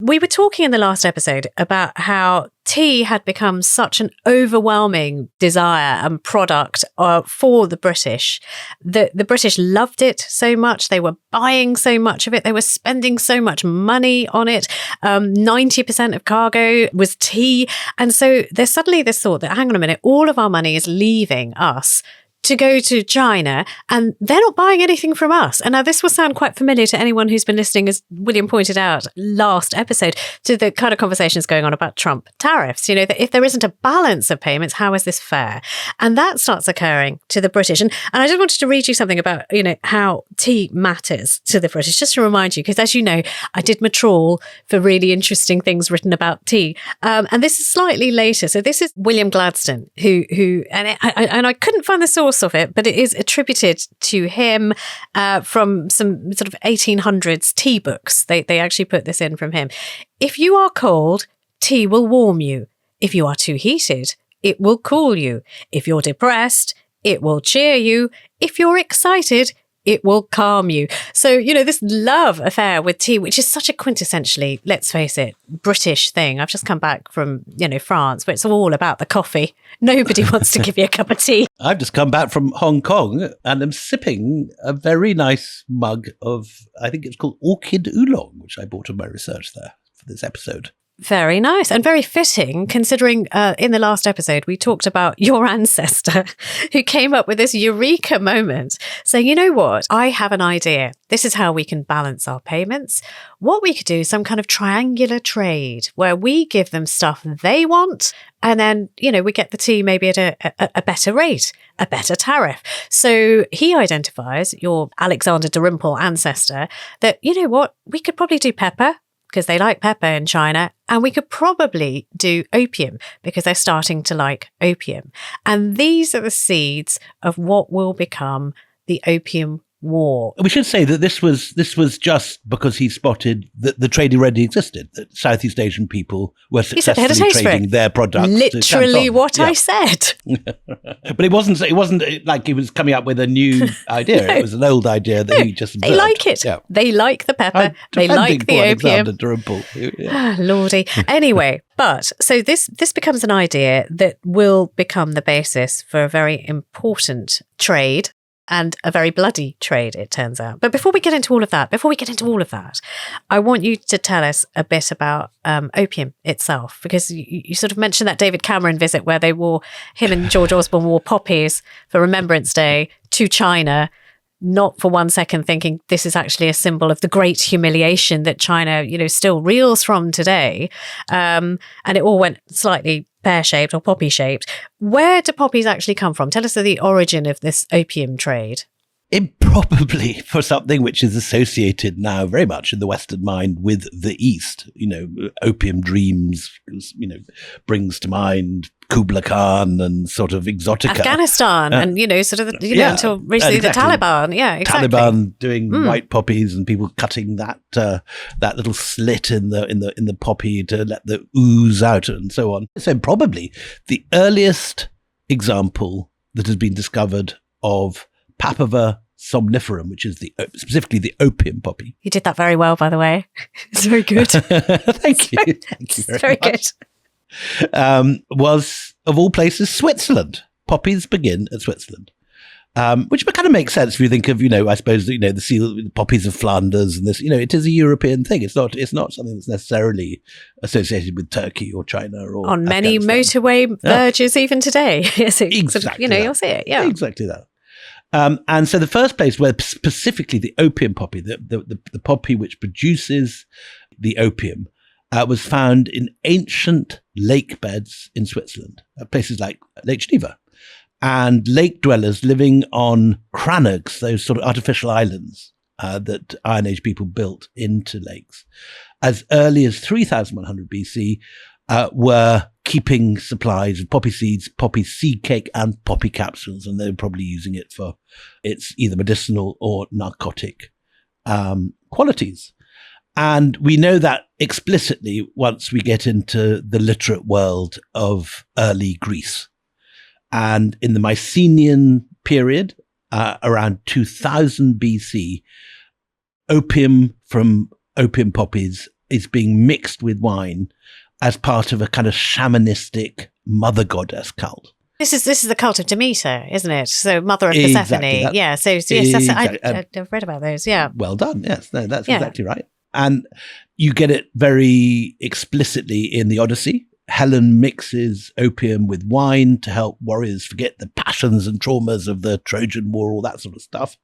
We were talking in the last episode about how tea had become such an overwhelming desire and product for the British. The British loved it so much. They were buying so much of it. They were spending so much money on it. 90% of cargo was tea. And so there's suddenly this thought that, hang on a minute, all of our money is leaving us to go to China, and they're not buying anything from us. And now this will sound quite familiar to anyone who's been listening, as William pointed out last episode, to the kind of conversations going on about Trump tariffs. You know, that if there isn't a balance of payments, how is this fair? And that starts occurring to the British. And I just wanted to read you something about, you know, how tea matters to the British, just to remind you, because as you know, I did my trawl for really interesting things written about tea. And this is slightly later. So this is William Gladstone, who and I couldn't find the source of it, but it is attributed to him from some sort of 1800s tea books. They actually put this in from him. If you are cold, tea will warm you. If you are too heated, it will cool you. If you're depressed, it will cheer you. If you're excited, it will calm you. So, you know, this love affair with tea, which is such a quintessentially, let's face it, British thing. I've just come back from, you know, France, where it's all about the coffee. Nobody wants to give you a cup of tea. I've just come back from Hong Kong and I'm sipping a very nice mug of, I think it's called Orchid Oolong, which I bought on my research there for this episode. Very nice and very fitting, considering in the last episode we talked about your ancestor who came up with this eureka moment saying, you know what, I have an idea. This is how we can balance our payments. What we could do is some kind of triangular trade where we give them stuff they want and then, you know, we get the tea maybe at a better rate, a better tariff. So he identifies, your Alexander Dalrymple ancestor, that, you know what, we could probably do pepper, because they like pepper in China, and we could probably do opium because they're starting to like opium. And these are the seeds of what will become the Opium War. We should say that this was just because he spotted that the trade already existed, that Southeast Asian people were successfully trading their products. Literally what I said. But it wasn't like he was coming up with a new idea. No. It was an old idea that he just observed. They like it. Yeah. They like the pepper. They like the opium. Yeah. Lordy. Anyway, but so this becomes an idea that will become the basis for a very important trade. And a very bloody trade, it turns out. But before we get into all of that, I want you to tell us a bit about opium itself, because you sort of mentioned that David Cameron visit where him and George Osborne wore poppies for Remembrance Day to China, not for 1 second thinking this is actually a symbol of the great humiliation that China, you know, still reels from today. And it all went slightly pear-shaped or poppy-shaped. Where do poppies actually come from? Tell us the origin of this opium trade. Improbably for something which is associated now very much in the Western mind with the East. You know, opium dreams, you know, brings to mind Kubla Khan and sort of exotica. Afghanistan and, you know, sort of, until recently exactly. The Taliban. Yeah, exactly. Taliban doing white poppies and people cutting that little slit in the poppy to let the ooze out and so on. So probably the earliest example that has been discovered of Papaver somniferum, which is specifically the opium poppy. You did that very well, by the way. It's very good. Thank you. Thank you very much. Good. Was, of all places, Switzerland. Poppies begin at Switzerland, which kind of makes sense if you think of, you know, I suppose, you know, the poppies of Flanders and this, you know, it is a European thing. It's not something that's necessarily associated with Turkey or China or on many motorway verges even today. Yes, exactly. Sort of, you know, you'll see it. Yeah, exactly that. And so the first place where specifically the opium poppy, the poppy which produces the opium, was found in ancient lake beds in Switzerland, places like Lake Geneva. And lake dwellers living on crannogs, those sort of artificial islands that Iron Age people built into lakes, as early as 3100 BC, were keeping supplies of poppy seeds, poppy seed cake, and poppy capsules, and they were probably using it for its either medicinal or narcotic qualities. And we know that explicitly once we get into the literate world of early Greece. And in the Mycenaean period, around 2000 BC, opium from opium poppies is being mixed with wine as part of a kind of shamanistic mother goddess cult. This is the cult of Demeter, isn't it? So mother of Exactly, Persephone. Yeah. So yes, exactly. I've read about those. Yeah. Well done. Yes, no, that's exactly right. And you get it very explicitly in the Odyssey. Helen mixes opium with wine to help warriors forget the passions and traumas of the Trojan War, all that sort of stuff.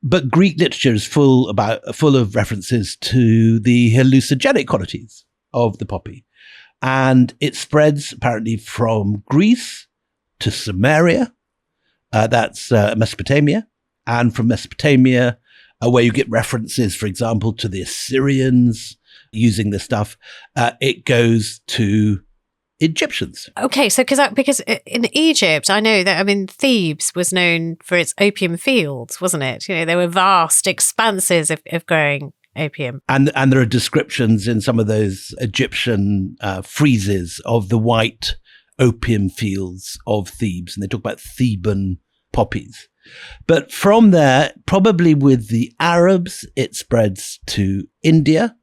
But Greek literature is full of references to the hallucinogenic qualities of the poppy. And it spreads apparently from Greece to Samaria, that's Mesopotamia, and from Mesopotamia, where you get references, for example, to the Assyrians using this stuff, it goes to Egyptians. Okay, so because in Egypt, I know that, Thebes was known for its opium fields, wasn't it? There were vast expanses of growing opium. And there are descriptions in some of those Egyptian friezes of the white opium fields of Thebes, and they talk about Theban poppies. But from there, probably with the Arabs, it spreads to India.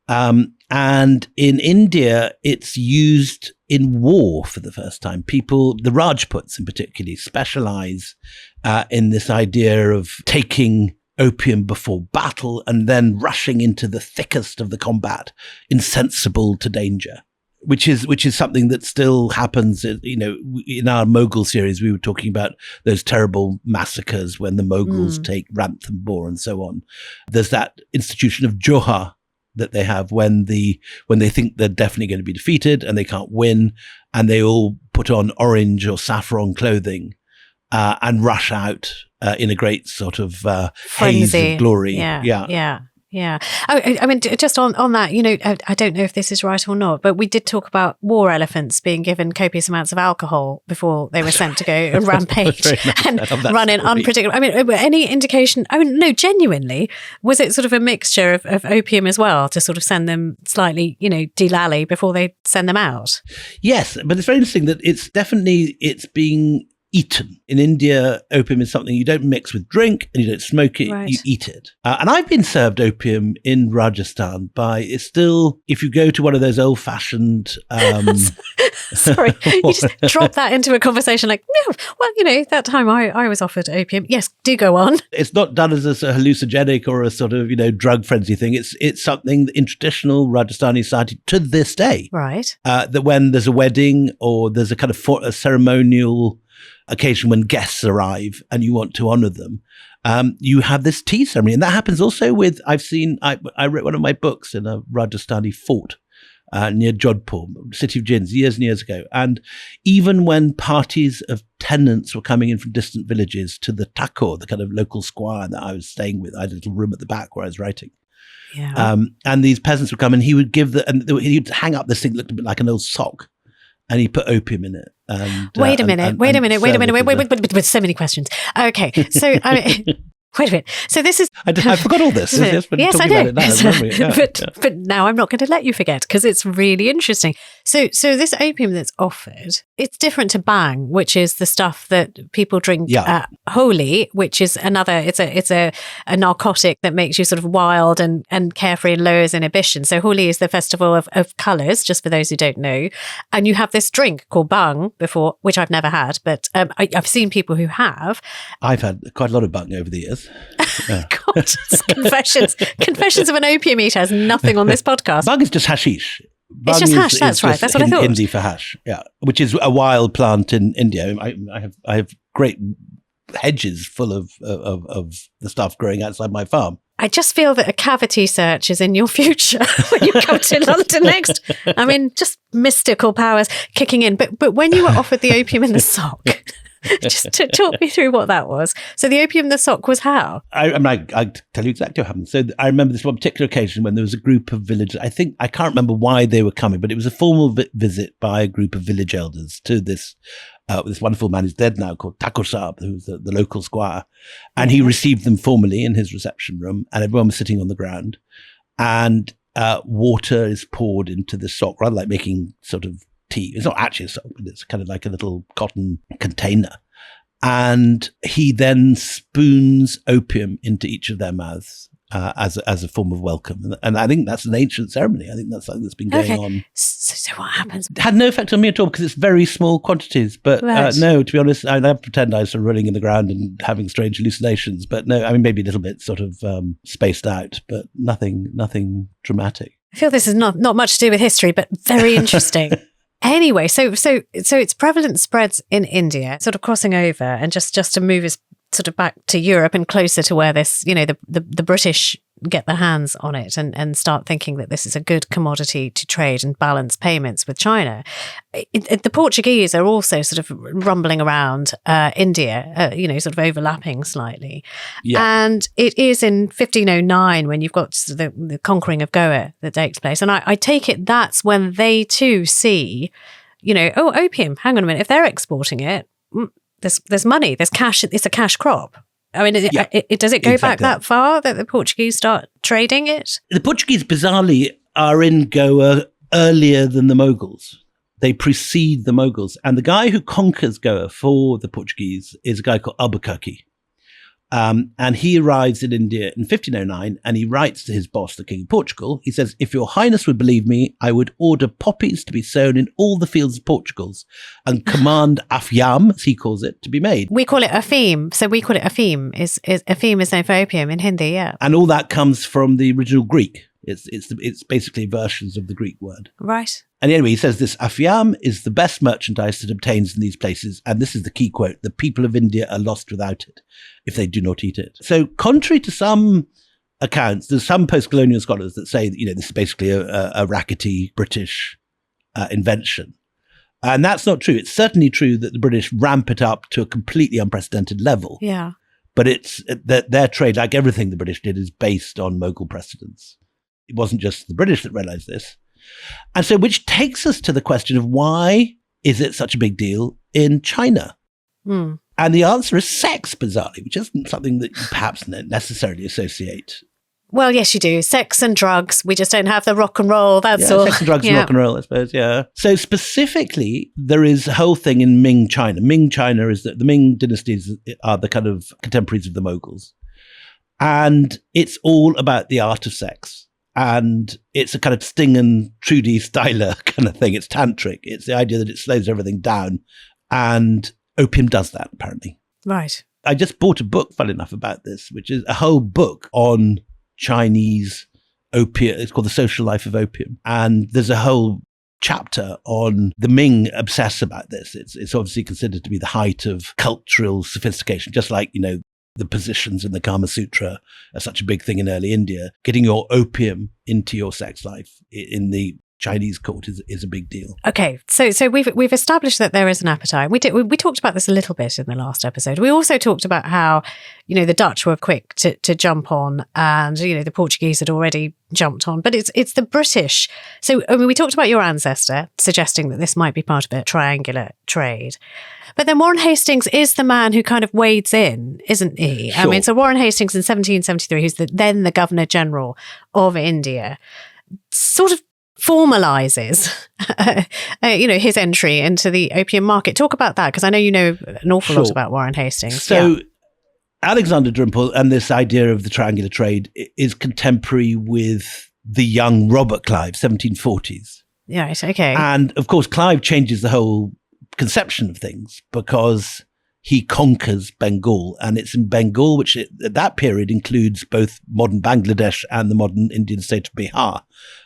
And in India, it's used in war for the first time. People, the Rajputs in particular, specialize in this idea of taking opium before battle and then rushing into the thickest of the combat, insensible to danger. Which is something that still happens. In our Mughal series, we were talking about those terrible massacres when the Mughals take Ranthambore and so on. There's that institution of Johar that they have when they think they're definitely going to be defeated and they can't win, and they all put on orange or saffron clothing and rush out in a great sort of haze of glory. Yeah. Just on that, I don't know if this is right or not, but we did talk about war elephants being given copious amounts of alcohol before they were sent to go and rampage and run in unpredictable. Any indication? No, genuinely, was it sort of a mixture of opium as well to sort of send them slightly, delally before they send them out? Yes, but it's very interesting that it's being eaten. In India, opium is something you don't mix with drink and you don't smoke it, right. You eat it. And I've been served opium in Rajasthan if you go to one of those old-fashioned... Sorry, you just drop that into a conversation like, no, well, that time I was offered opium. Yes, do go on. It's not done as a hallucinogenic or a sort of, drug frenzy thing. It's something in traditional Rajasthani society to this day. Right. That when there's a wedding or there's a kind of a ceremonial occasion when guests arrive and you want to honor them, you have this tea ceremony. And that happens also with, I wrote one of my books in a Rajasthani fort near Jodhpur, City of Gins, years and years ago. And even when parties of tenants were coming in from distant villages to the Thakur, the kind of local squire that I was staying with, I had a little room at the back where I was writing. Yeah. And these peasants would come and he would he'd hang up this thing that looked a bit like an old sock. And he put opium in it. Wait a minute. With so many questions. Okay, so wait a minute. So this is... I forgot all this. Yes, I know. But now I'm not going to let you forget because it's really interesting. So this opium that's offered, it's different to bhang, which is the stuff that people drink at Holi, which is another, it's a narcotic that makes you sort of wild and carefree and lowers inhibition. So Holi is the festival of colours, just for those who don't know. And you have this drink called bhang before, which I've never had, but I've seen people who have. I've had quite a lot of bhang over the years. Yeah. God, confessions of an opium eater has nothing on this podcast. Bhang is just hashish. It's just hash. That's right. That's what I thought. Hindi for hash, which is a wild plant in India. I have great hedges full of the stuff growing outside my farm. I just feel that a cavity search is in your future when you come to London next. Just mystical powers kicking in. But when you were offered the opium in the sock. Just to talk me through what that was. So the opium in the sock was how? I'll tell you exactly what happened. So I remember this one particular occasion when there was a group of villagers. I can't remember why they were coming, but it was a formal visit by a group of village elders to this wonderful man who's dead now called Thakur Sahab, who's the local squire. And he received them formally in his reception room and everyone was sitting on the ground. And water is poured into the sock, rather like making sort of tea. It's not actually a sock, but it's kind of like a little cotton container. And he then spoons opium into each of their mouths as a form of welcome. And I think that's an ancient ceremony. I think that's something that's been going on. So what happens? It had no effect on me at all because it's very small quantities. But no, to be honest, I pretend I was sort of rolling in the ground and having strange hallucinations. But no, I mean, maybe a little bit sort of spaced out, but nothing dramatic. I feel this is not much to do with history, but very interesting. Anyway, so its prevalence spreads in India, sort of crossing over, and just to move us sort of back to Europe and closer to where this, the British get their hands on it and start thinking that this is a good commodity to trade and balance payments with China. The Portuguese are also sort of rumbling around India, sort of overlapping slightly. Yeah. And it is in 1509 when you've got the conquering of Goa that takes place. And I take it that's when they too see, opium, hang on a minute, if they're exporting it, there's money, there's cash, it's a cash crop. I mean, does it go back that far that the Portuguese start trading it? The Portuguese, bizarrely, are in Goa earlier than the Mughals. They precede the Mughals. And the guy who conquers Goa for the Portuguese is a guy called Albuquerque. And he arrives in India in 1509 and he writes to his boss, the King of Portugal. He says, "If your highness would believe me, I would order poppies to be sown in all the fields of Portugal and command afiam, as he calls it, to be made." We call it afim. So we call it afim. Afim is known for opium in Hindi, yeah. And all that comes from the original Greek. It's basically versions of the Greek word. Right. And anyway, he says this, "Afiam is the best merchandise that obtains in these places." And this is the key quote: "The people of India are lost without it if they do not eat it." So contrary to some accounts, there's some post-colonial scholars that say that, this is basically a rackety British invention. And that's not true. It's certainly true that the British ramp it up to a completely unprecedented level. Yeah. But it's that their trade, like everything the British did, is based on Mughal precedents. It wasn't just the British that realized this. And so, which takes us to the question of why is it such a big deal in China? Mm. And the answer is sex, bizarrely, which isn't something that you perhaps necessarily associate. Well, yes, you do. Sex and drugs. We just don't have the rock and roll. That's all. Sex and drugs and rock and roll, I suppose, yeah. So specifically, there is a whole thing in Ming China. Ming China is that the Ming dynasties are the kind of contemporaries of the Mughals. And it's all about the art of sex. And it's a kind of Sting and Trudy Styler kind of thing. It's tantric. It's the idea that it slows everything down. And opium does that, apparently. Right. I just bought a book, fun enough, about this, which is a whole book on Chinese opium. It's called The Social Life of Opium. And there's a whole chapter on the Ming obsess about this. It's obviously considered to be the height of cultural sophistication, just like, the positions in the Kama Sutra are such a big thing in early India. Getting your opium into your sex life in the Chinese court is a big deal. Okay, so we've established that there is an appetite. We talked about this a little bit in the last episode. We also talked about how the Dutch were quick to jump on, and the Portuguese had already jumped on. But it's the British. So we talked about your ancestor suggesting that this might be part of a triangular trade. But then Warren Hastings is the man who kind of wades in, isn't he? Sure. I mean, so Warren Hastings in 1773, who's then the Governor General of India, sort of formalizes, his entry into the opium market. Talk about that, because I know you know an awful lot about Warren Hastings. So Alexander Dalrymple and this idea of the triangular trade is contemporary with the young Robert Clive, 1740s. Right, okay. And of course, Clive changes the whole conception of things because he conquers Bengal, and it's in Bengal, which at that period includes both modern Bangladesh and the modern Indian state of Bihar,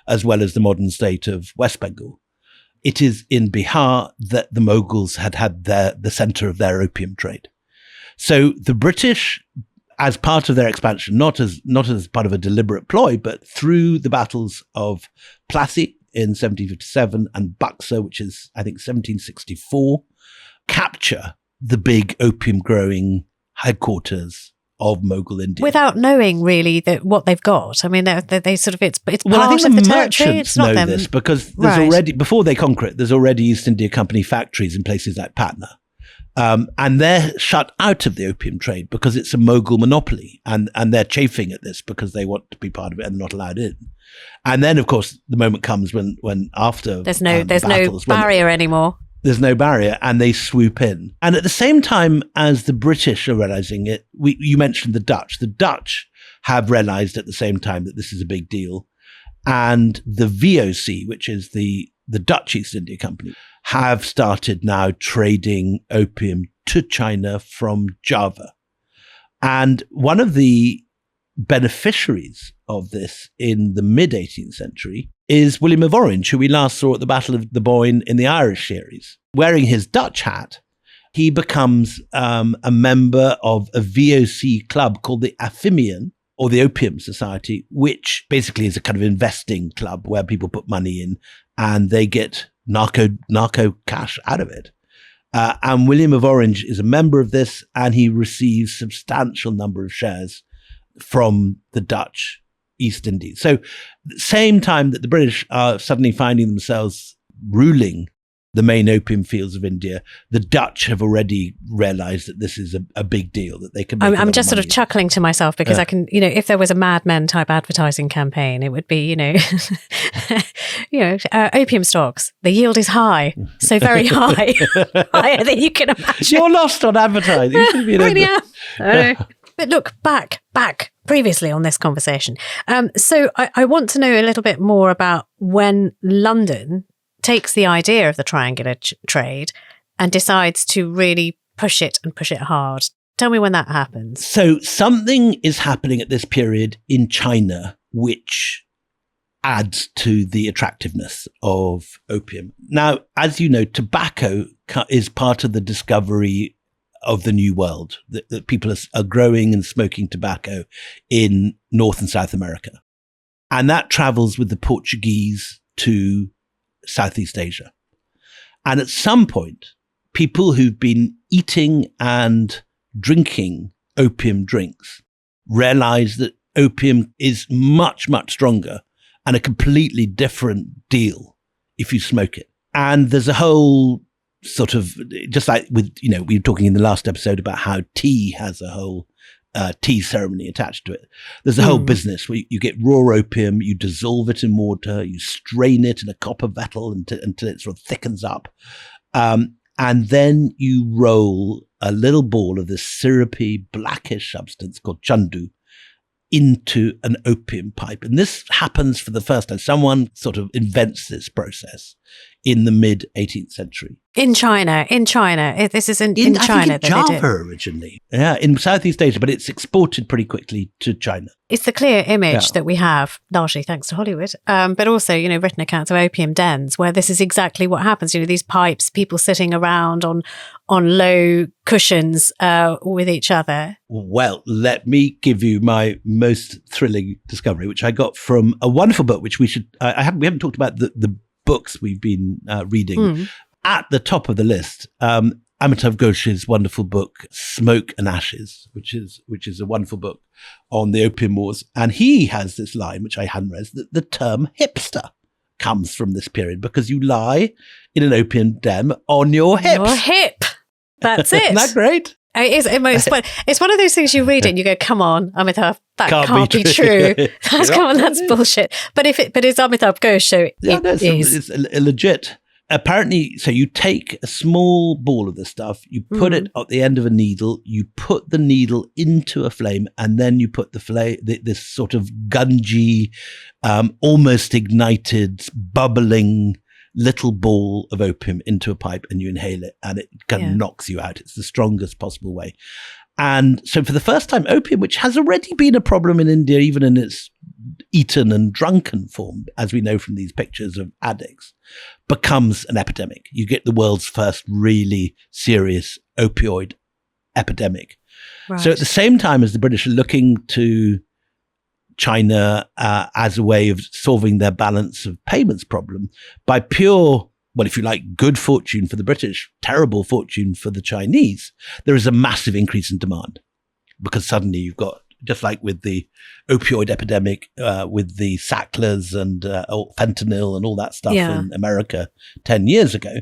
as well as the modern state of West Bengal. It is in Bihar that the Mughals had the center of their opium trade. So the British, as part of their expansion, not as part of a deliberate ploy, but through the battles of Plassey in 1757 and Buxar, which is, I think, 1764, capture the big opium growing headquarters of Mughal India. Without knowing really what they've got. I mean, they sort of, it's part I think of the the territory. merchants know this because there's already, before they conquer it, there's already East India Company factories in places like Patna. And they're shut out of the opium trade because it's a Mughal monopoly, and they're chafing at this because they want to be part of it and they're not allowed in. And then, of course, the moment comes when after there's no barrier anymore. There's no barrier, and they swoop in. And at the same time as the British are realizing it, you mentioned the Dutch. The Dutch have realized at the same time that this is a big deal. And the VOC, which is the Dutch East India Company, have started now trading opium to China from Java. And one of the beneficiaries of this in the mid-18th century is William of Orange, who we last saw at the Battle of the Boyne in the Irish series. Wearing his Dutch hat, he becomes a member of a VOC club called the Aphimian, or the Opium Society, which basically is a kind of investing club where people put money in and they get narco cash out of it. And William of Orange is a member of this, and he receives substantial number of shares from the Dutch East Indies. So same time that the British are suddenly finding themselves ruling the main opium fields of India, the Dutch have already realized that this is a big deal, that they can make I'm just sort of chuckling to myself because I can, if there was a Mad Men type advertising campaign, it would be, opium stocks, the yield is high, so very high, higher than you can imagine. You're lost on advertising. You should be I really am. But look, back previously on this conversation. So I want to know a little bit more about when London takes the idea of the triangular trade and decides to really push it hard. Tell me when that happens. So something is happening at this period in China which adds to the attractiveness of opium. Now, as you know, tobacco is part of the discovery of the New World, that people are growing and smoking tobacco in North and South America. And that travels with the Portuguese to Southeast Asia. And at some point, people who've been eating and drinking opium drinks realize that opium is much, much stronger and a completely different deal if you smoke it. And there's a whole sort of, just like with, we were talking in the last episode about how tea has a whole tea ceremony attached to it. There's a whole business where you get raw opium, you dissolve it in water, you strain it in a copper vessel until it sort of thickens up. And then you roll a little ball of this syrupy, blackish substance called chandu into an opium pipe. And this happens for the first time. Someone sort of invents this process in the mid-18th century. In China. This is in China. In Java originally. Yeah, in Southeast Asia, but it's exported pretty quickly to China. It's the clear image that we have, largely thanks to Hollywood, but also, written accounts of opium dens where this is exactly what happens. These pipes, people sitting around on low cushions with each other. Well, let me give you my most thrilling discovery, which I got from a wonderful book, which we haven't talked about the books we've been reading. At the top of the list, Amitav Ghosh's wonderful book, Smoke and Ashes, which is a wonderful book on the opium wars. And he has this line, which I hadn't read, that the term hipster comes from this period because you lie in an opium den on your hips. Your hip. That's it. Isn't that great? It is. It's one of those things you read it and you go, come on, Amitav, that can't be true. That's bullshit. But it's Amitav Ghosh, so it is. It's legit. Apparently, so you take a small ball of this stuff, you put it at the end of a needle, you put the needle into a flame, and then you put this sort of gungy, almost ignited, bubbling little ball of opium into a pipe, and you inhale it, and it kind of knocks you out. It's the strongest possible way. And so for the first time, opium, which has already been a problem in India, even in its eaten and drunken form, as we know from these pictures of addicts, becomes an epidemic. You get the world's first really serious opioid epidemic. Right. So at the same time as the British are looking to China as a way of solving their balance of payments problem, by pure, well, if you like, good fortune for the British, terrible fortune for the Chinese, there is a massive increase in demand because suddenly you've got, just like with the opioid epidemic, with the Sacklers and fentanyl and all that stuff in America 10 years ago.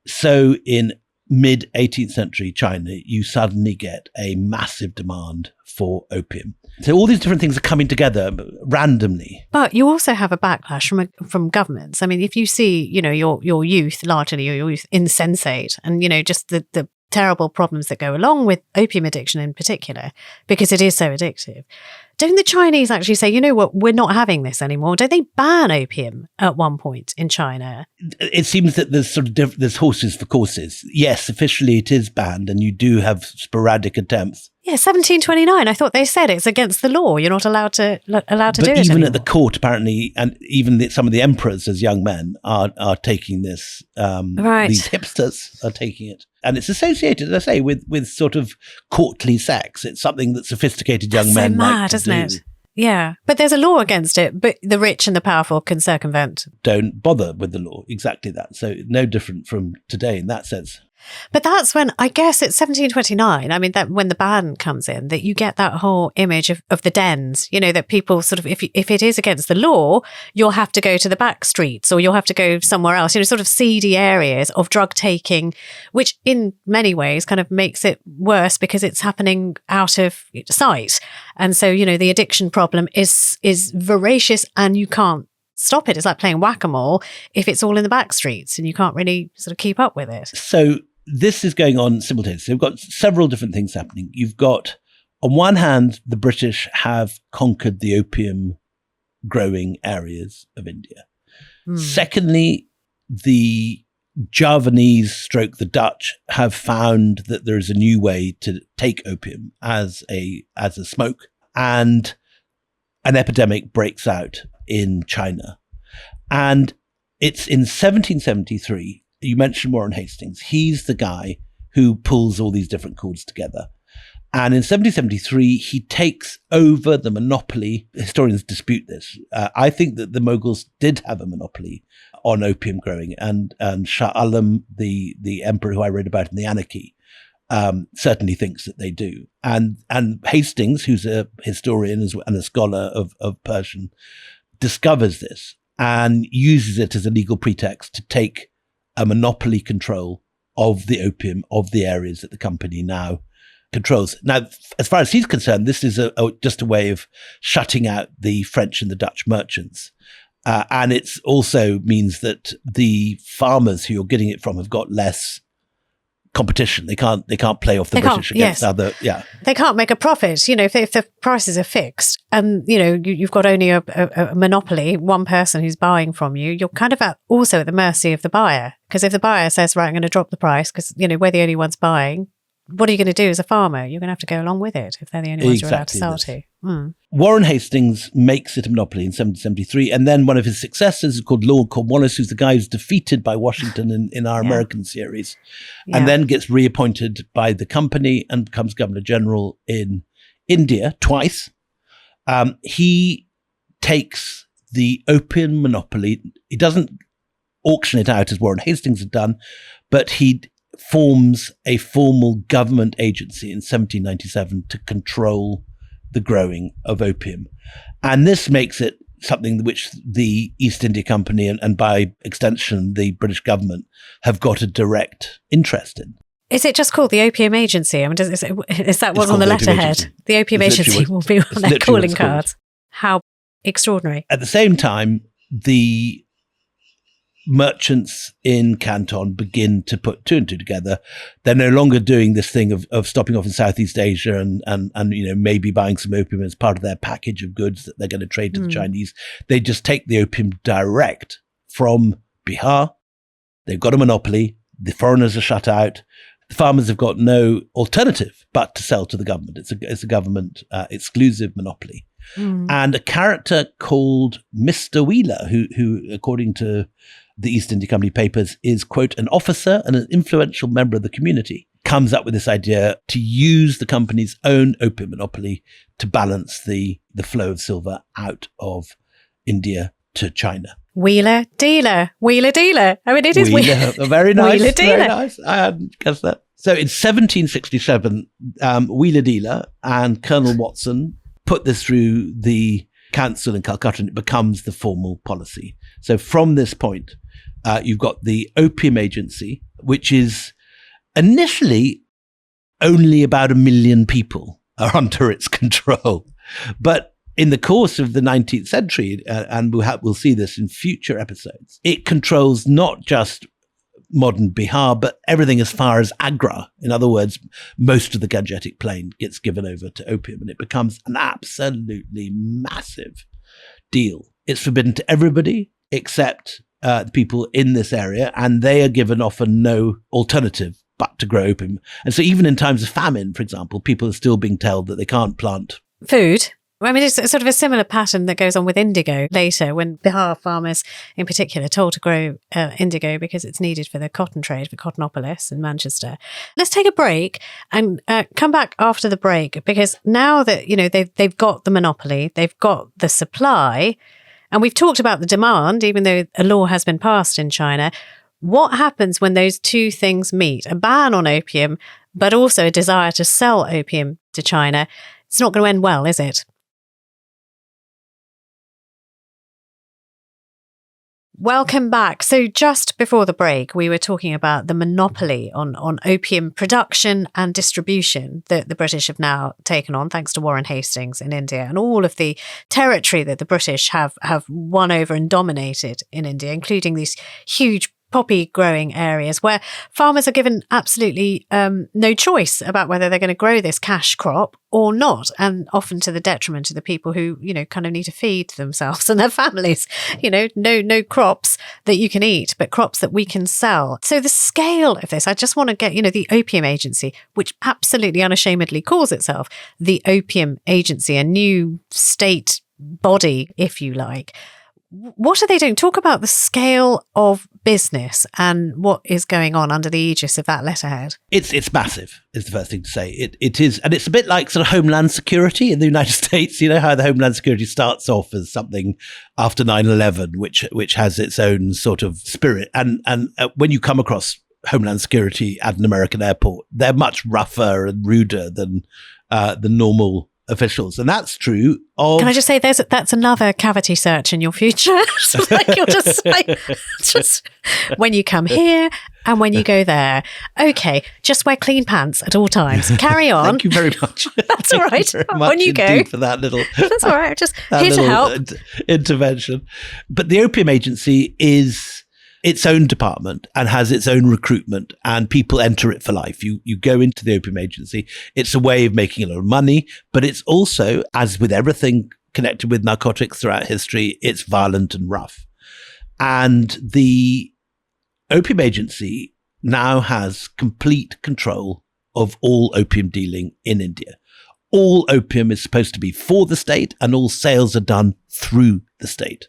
So in mid-18th century China, you suddenly get a massive demand for opium. So all these different things are coming together randomly. But you also have a backlash from governments. I mean, if you see, your youth, largely your youth, insensate and, just the terrible problems that go along with opium addiction in particular, because it is so addictive, Don't the Chinese actually say, you know what, we're not having this anymore? Don't they ban opium at one point in China? It seems that there's sort of there's horses for courses. Yes, officially it is banned, and you do have sporadic attempts. Yeah, 1729. I thought they said it's against the law. You're not allowed to do it But even anymore. at the court, apparently, and even some of the emperors as young men are taking this. Right. These hipsters are taking it. And it's associated, as I say, with sort of courtly sex. It's something that sophisticated young That's men so like mad, to isn't do. it? Yeah. But there's a law against it, but the rich and the powerful can circumvent. Don't bother with the law. Exactly that. So no different from today in that sense. But that's when, I guess it's 1729. I mean, that when the ban comes in, that you get that whole image of the dens, you know, that people sort of, if it is against the law, you'll have to go to the back streets or you'll have to go somewhere else, you know, sort of seedy areas of drug taking, which in many ways kind of makes it worse because it's happening out of sight. And so, you know, the addiction problem is voracious and you can't stop it. It's like playing whack-a-mole if it's all in the back streets and you can't really sort of keep up with it. So this is going on simultaneously. We've got several different things happening. You've got, on one hand, the British have conquered the opium growing areas of India. Secondly, the Javanese stroke the Dutch have found that there is a new way to take opium as a smoke, and an epidemic breaks out in China. And it's in 1773. You mentioned Warren Hastings. He's the guy who pulls all these different cords together. And in 1773, he takes over the monopoly. Historians dispute this. I think that the Mughals did have a monopoly on opium growing. And Shah Alam, the emperor who I read about in The Anarchy, certainly thinks that they do. And Hastings, who's a historian and a scholar of Persian, discovers this and uses it as a legal pretext to take a monopoly control of the opium of the areas that the company now controls. Now, as far as he's concerned, this is just a way of shutting out the French and the Dutch merchants. And it also means that the farmers who you're getting it from have got less competition. They can't play off the British against other. Yeah, they can't make a profit. You know, if the prices are fixed, and you know you've got only a monopoly, one person who's buying from you, you're kind of also at the mercy of the buyer. Because if the buyer says, "Right, I'm going to drop the price," because you know we're the only ones buying, what are you going to do as a farmer? You're going to have to go along with it if they're the only ones you're allowed to sell to. Warren Hastings makes it a monopoly in 1773, and then one of his successors is called Lord Cornwallis, who's the guy who's defeated by Washington in our American series, and then gets reappointed by the company and becomes Governor General in India twice. He takes the opium monopoly. He doesn't auction it out as Warren Hastings had done, but he forms a formal government agency in 1797 to control the growing of opium. And this makes it something which the East India Company and by extension the British government have got a direct interest in. Is it just called the Opium Agency? I mean, is that what's on the letterhead? The Opium Agency will be on their calling cards. How extraordinary. At the same time, the merchants in Canton begin to put two and two together. They're no longer doing this thing of stopping off in Southeast Asia and you know maybe buying some opium as part of their package of goods that they're going to trade to the Chinese. They just take the opium direct from Bihar. They've got a monopoly. The foreigners are shut out. The farmers have got no alternative but to sell to the government. It's a government exclusive monopoly. And a character called Mr. Wheeler, who according to the East India Company papers is, quote, an officer and an influential member of the community, comes up with this idea to use the company's own opium monopoly to balance the flow of silver out of India to China. Wheeler dealer. I mean, it is Wheeler. Very nice. Wheeler dealer. Very nice. I hadn't guessed that. So in 1767, Wheeler dealer and Colonel Watson put this through the council in Calcutta and it becomes the formal policy. So from this point, you've got the Opium Agency, which is initially only about 1 million people are under its control. But in the course of the 19th century, and we'll see this in future episodes, it controls not just modern Bihar, but everything as far as Agra. In other words, most of the Gangetic Plain gets given over to opium, and it becomes an absolutely massive deal. It's forbidden to everybody except the people in this area, and they are given often no alternative but to grow opium. And so even in times of famine, for example, people are still being told that they can't plant food. I mean, it's sort of a similar pattern that goes on with indigo later, when Bihar farmers in particular are told to grow indigo because it's needed for the cotton trade, for Cottonopolis in Manchester. Let's take a break and come back after the break, because now that, you know, they've got the monopoly, they've got the supply, and we've talked about the demand, even though a law has been passed in China. What happens when those two things meet? A ban on opium, but also a desire to sell opium to China. It's not going to end well, is it? Welcome back. So just before the break, we were talking about the monopoly on opium production and distribution that the British have now taken on, thanks to Warren Hastings in India, and all of the territory that the British have won over and dominated in India, including these huge poppy growing areas where farmers are given absolutely no choice about whether they're going to grow this cash crop or not, and often to the detriment of the people who, you know, kind of need to feed themselves and their families. You know, no crops that you can eat, but crops that we can sell. So the scale of this, I just want to get, you know, the Opium Agency, which absolutely unashamedly calls itself the Opium Agency, a new state body, if you like. What are they doing? Talk about the scale of business and what is going on under the aegis of that letterhead. It's massive, is the first thing to say. It is, and it's a bit like sort of Homeland Security in the United States. You know how the Homeland Security starts off as something after 9/11, which has its own sort of spirit. And when you come across Homeland Security at an American airport, they're much rougher and ruder than the normal officials, and that's true of... Can I just say that's another cavity search in your future? Like you're just when you come here and when you go there. Okay, just wear clean pants at all times. Carry on. Thank you very much. That's all right. When you go for that little... That's all right. Just here to help. Intervention. But the Opium Agency is its own department and has its own recruitment, and people enter it for life. You go into the Opium Agency. It's a way of making a lot of money, but it's also, as with everything connected with narcotics throughout history, it's violent and rough. And the Opium Agency now has complete control of all opium dealing in India. All opium is supposed to be for the state, and all sales are done through the state.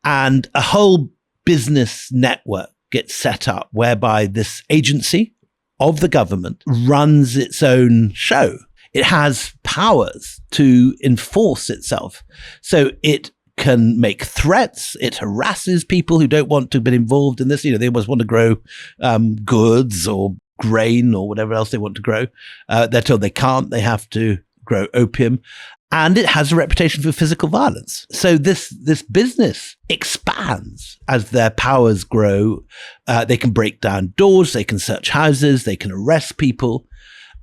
And a whole business network gets set up whereby this agency of the government runs its own show. It has powers to enforce itself. So it can make threats. It harasses people who don't want to be involved in this. You know, they always want to grow goods or grain or whatever else they want to grow. They're told they can't. They have to grow opium. And it has a reputation for physical violence. So this business expands as their powers grow. They can break down doors, they can search houses, they can arrest people.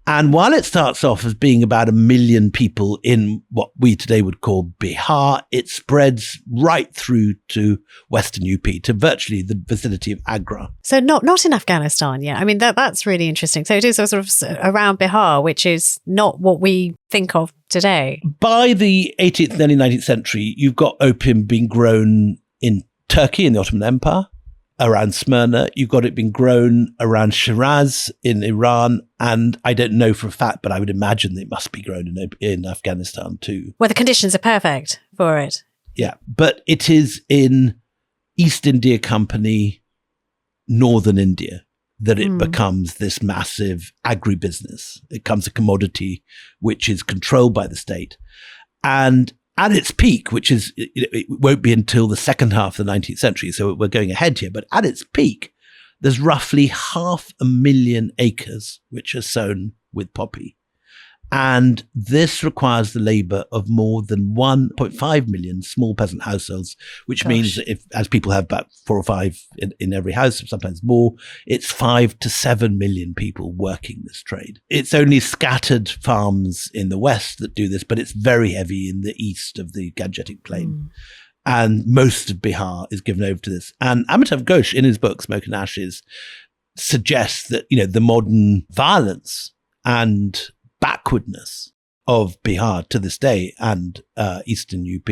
And while it starts off as being about 1 million people in what we today would call Bihar, it spreads right through to Western UP, to virtually the vicinity of Agra. So not in Afghanistan yet. I mean, that's really interesting. So it is sort of around Bihar, which is not what we think of today. By the 18th and early 19th century, you've got opium being grown in Turkey, in the Ottoman Empire, around Smyrna. You've got it being grown around Shiraz in Iran. And I don't know for a fact, but I would imagine it must be grown in Afghanistan too. Where the conditions are perfect for it. Yeah, but it is in East India Company, Northern India, that it becomes this massive agribusiness. It becomes a commodity which is controlled by the state. And at its peak, which is, it won't be until the second half of the 19th century, so we're going ahead here, but at its peak, there's roughly 500,000 acres which are sown with poppy. And this requires the labor of more than 1.5 million small peasant households, which means that as people have about 4 or 5 in every house, sometimes more, it's 5 to 7 million people working this trade. It's only scattered farms in the west that do this, but it's very heavy in the east of the Gangetic Plain. And most of Bihar is given over to this. And Amitav Ghosh, in his book, Smoke and Ashes, suggests that, the modern violence and backwardness of Bihar to this day and Eastern UP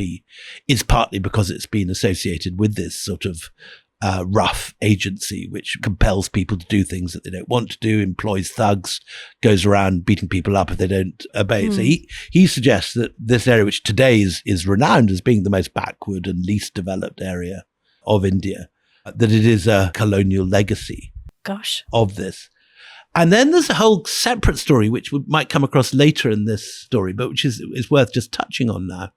is partly because it's been associated with this sort of rough agency, which compels people to do things that they don't want to do, employs thugs, goes around beating people up if they don't obey. So he suggests that this area, which today is renowned as being the most backward and least developed area of India, that it is a colonial legacy of this. And then there's a whole separate story, which might come across later in this story, but which is worth just touching on now.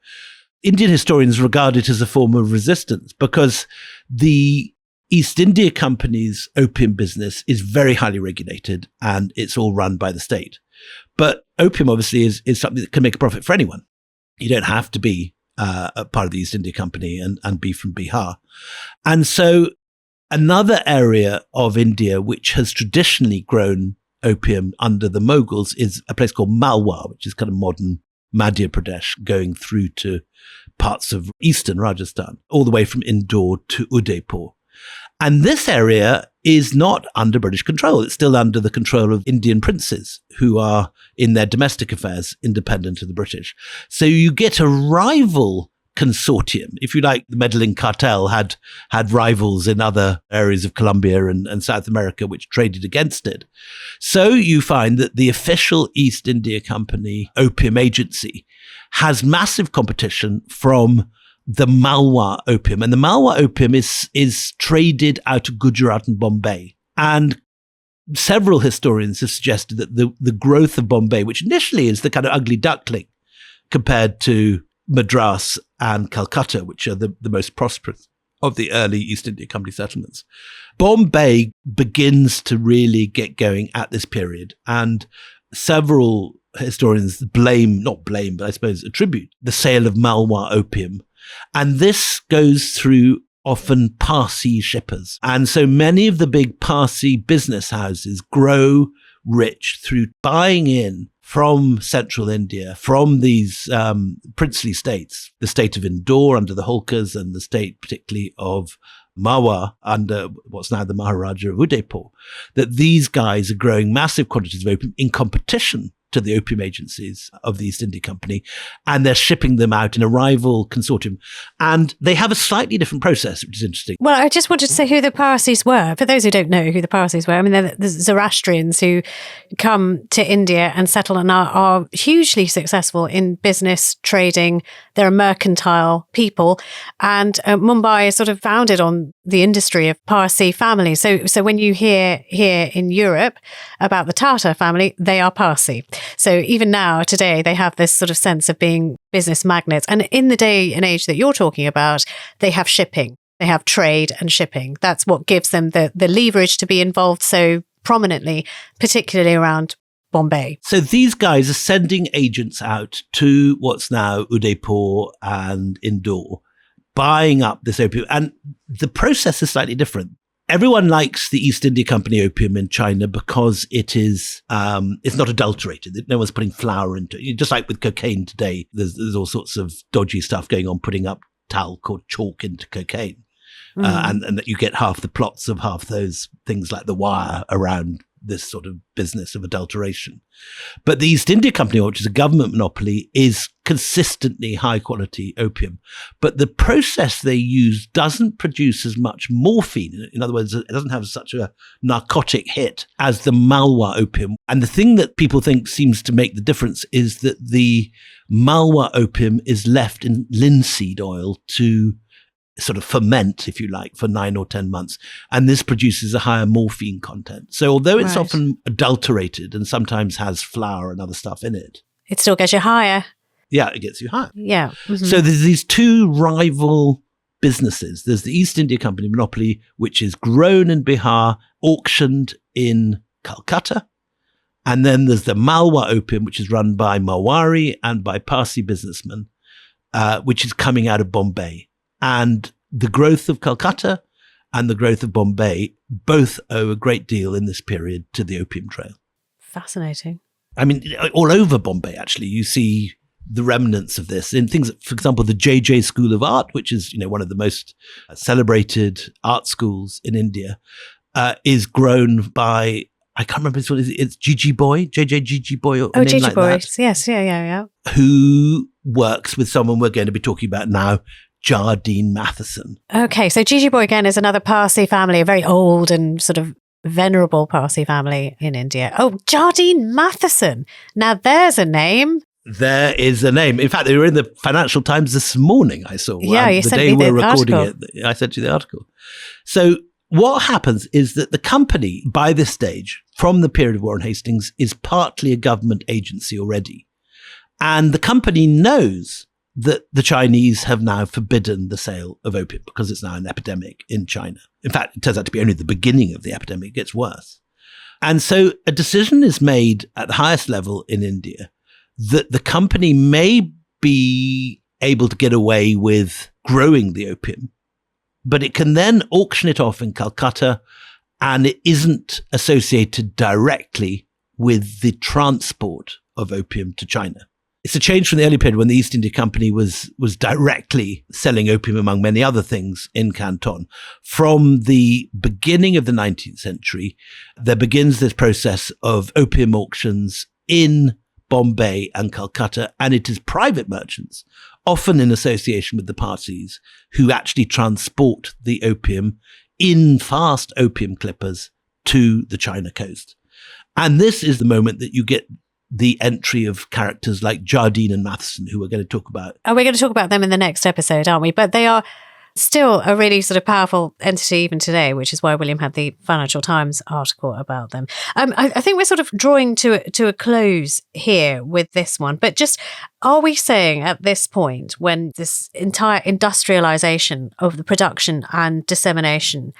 Indian historians regard it as a form of resistance because the East India Company's opium business is very highly regulated and it's all run by the state. But opium obviously is something that can make a profit for anyone. You don't have to be a part of the East India Company and be from Bihar. And so another area of India which has traditionally grown opium under the Mughals is a place called Malwa, which is kind of modern Madhya Pradesh, going through to parts of eastern Rajasthan, all the way from Indore to Udaipur. And this area is not under British control. It's still under the control of Indian princes who are in their domestic affairs independent of the British. So you get a rival consortium. If you like, the meddling cartel had rivals in other areas of Colombia and South America which traded against it. So you find that the official East India Company Opium Agency has massive competition from the Malwa opium. And the Malwa opium is traded out of Gujarat and Bombay. And several historians have suggested that the growth of Bombay, which initially is the kind of ugly duckling compared to Madras and Calcutta, which are the most prosperous of the early East India Company settlements. Bombay begins to really get going at this period, and several historians but I suppose attribute the sale of Malwa opium. And this goes through often Parsi shippers. And so many of the big Parsi business houses grow rich through buying in from central India, from these princely states, the state of Indore under the Holkars and the state particularly of Mawa under what's now the Maharaja of Udaipur, that these guys are growing massive quantities of opium in competition to the opium agencies of the East India Company, and they're shipping them out in a rival consortium. And they have a slightly different process, which is interesting. Well, I just wanted to say who the Parsis were. For those who don't know who the Parsis were, I mean, they're the Zoroastrians who come to India and settle and are hugely successful in business, trading. They're a mercantile people. And Mumbai is sort of founded on the industry of Parsi families. So when you hear here in Europe about the Tata family, they are Parsi. So even now, today, they have this sort of sense of being business magnates. And in the day and age that you're talking about, they have shipping, they have trade and shipping. That's what gives them the leverage to be involved so prominently, particularly around Bombay. So these guys are sending agents out to what's now Udaipur and Indore, buying up this opium. And the process is slightly different. Everyone likes the East India Company opium in China because it's not adulterated. No one's putting flour into it. Just like with cocaine today, there's all sorts of dodgy stuff going on, putting up talc or chalk into cocaine. And that you get half the plots of half those things like The Wire around this sort of business of adulteration. But the East India Company, which is a government monopoly, is consistently high quality opium. But the process they use doesn't produce as much morphine. In other words, it doesn't have such a narcotic hit as the Malwa opium. And the thing that people think seems to make the difference is that the Malwa opium is left in linseed oil to sort of ferment, if you like, for 9 or 10 months. And this produces a higher morphine content. So although it's often adulterated and sometimes has flour and other stuff in it, it still gets you higher. Yeah, it gets you higher. Yeah. Mm-hmm. So there's these two rival businesses. There's the East India Company monopoly, which is grown in Bihar, auctioned in Calcutta. And then there's the Malwa opium, which is run by Marwari and by Parsi businessmen, which is coming out of Bombay. And the growth of Calcutta and the growth of Bombay both owe a great deal in this period to the opium trail. Fascinating. I mean, all over Bombay, actually, you see the remnants of this in things, for example, the JJ School of Art, which is, one of the most celebrated art schools in India, is grown by, I can't remember what it is. It's Gigi Boy, JJ Gigi Boy. Or Gigi like Boy. that, Yes. Yeah. who works with someone we're going to be talking about now, Jardine Matheson. Okay. So Gigi Boy again is another Parsi family, a very old and sort of venerable Parsi family in India. Oh, Jardine Matheson. Now there's a name. There is a name. In fact, they were in the Financial Times this morning, I saw. Yeah, you the sent day me the we're recording article. it. I sent you the article. So what happens is that the company, by this stage, from the period of Warren Hastings, is partly a government agency already. And the company knows that the Chinese have now forbidden the sale of opium because it's now an epidemic in China. In fact, it turns out to be only the beginning of the epidemic. It gets worse. And so a decision is made at the highest level in India that the company may be able to get away with growing the opium, but it can then auction it off in Calcutta, and it isn't associated directly with the transport of opium to China. It's a change from the early period when the East India Company was directly selling opium, among many other things, in Canton. From the beginning of the 19th century, there begins this process of opium auctions in Bombay and Calcutta, and it is private merchants, often in association with the Parsis, who actually transport the opium in fast opium clippers to the China coast. And this is the moment that you get the entry of characters like Jardine and Matheson, who we're going to talk about. Oh, we're going to talk about them in the next episode, aren't we? But they are still a really sort of powerful entity even today, which is why William had the Financial Times article about them. I think we're sort of drawing to a close here with this one. But just, are we saying at this point, when this entire industrialization of the production and dissemination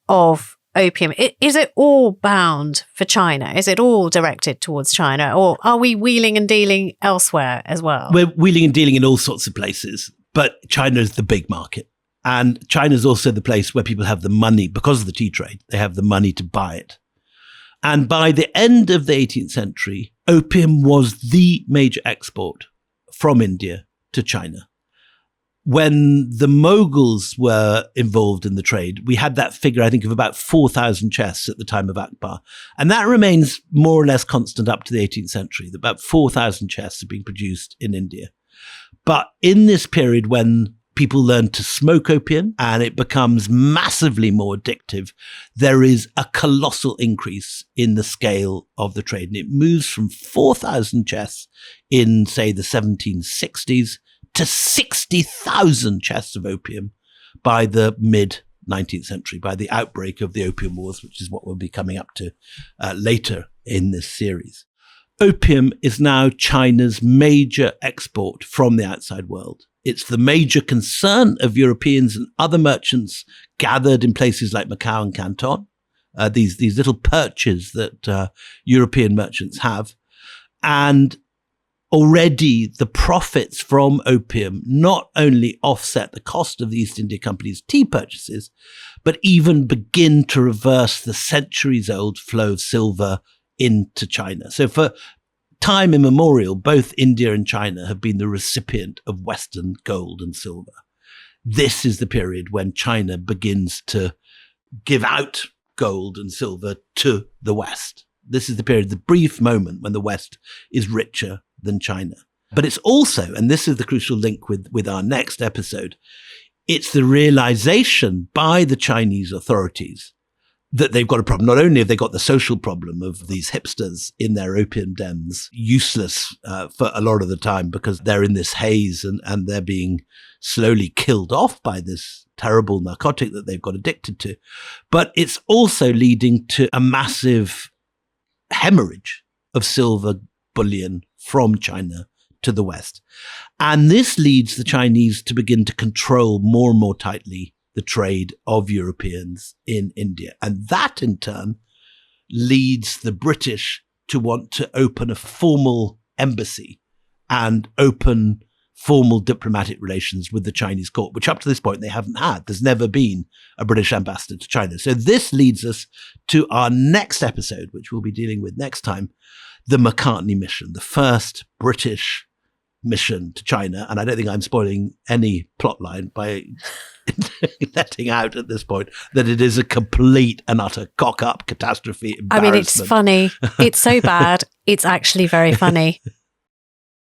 of opium, is it all bound for China? Is it all directed towards China? Or are we wheeling and dealing elsewhere as well? We're wheeling and dealing in all sorts of places, but China is the big market. And China is also the place where people have the money, because of the tea trade, they have the money to buy it. And by the end of the 18th century, opium was the major export from India to China. When the Mughals were involved in the trade, we had that figure, I think, of about 4,000 chests at the time of Akbar. And that remains more or less constant up to the 18th century, that about 4,000 chests are being produced in India. But in this period when people learn to smoke opium and it becomes massively more addictive, there is a colossal increase in the scale of the trade. And it moves from 4,000 chests in, say, the 1760s to 60,000 chests of opium by the mid-19th century, by the outbreak of the Opium Wars, which is what we'll be coming up to later in this series. Opium is now China's major export from the outside world. It's the major concern of Europeans and other merchants gathered in places like Macau and Canton, these little perches that European merchants have. And already the profits from opium not only offset the cost of the East India Company's tea purchases, but even begin to reverse the centuries-old flow of silver into China. So for time immemorial, both India and China have been the recipient of Western gold and silver. This is the period when China begins to give out gold and silver to the West. This is the period, the brief moment when the West is richer than China. But it's also, and this is the crucial link with our next episode, it's the realization by the Chinese authorities that they've got a problem. Not only have they got the social problem of these hipsters in their opium dens, useless for a lot of the time because they're in this haze and they're being slowly killed off by this terrible narcotic that they've got addicted to. But it's also leading to a massive hemorrhage of silver bullion from China to the West. And this leads the Chinese to begin to control more and more tightly the trade of Europeans in India. And that in turn leads the British to want to open a formal embassy and open formal diplomatic relations with the Chinese court, which up to this point they haven't had. There's never been a British ambassador to China. So this leads us to our next episode, which we'll be dealing with next time, the Macartney mission, the first British mission to China, and I don't think I'm spoiling any plotline by letting out at this point that it is a complete and utter cock-up catastrophe. I mean, it's funny. It's so bad. It's actually very funny.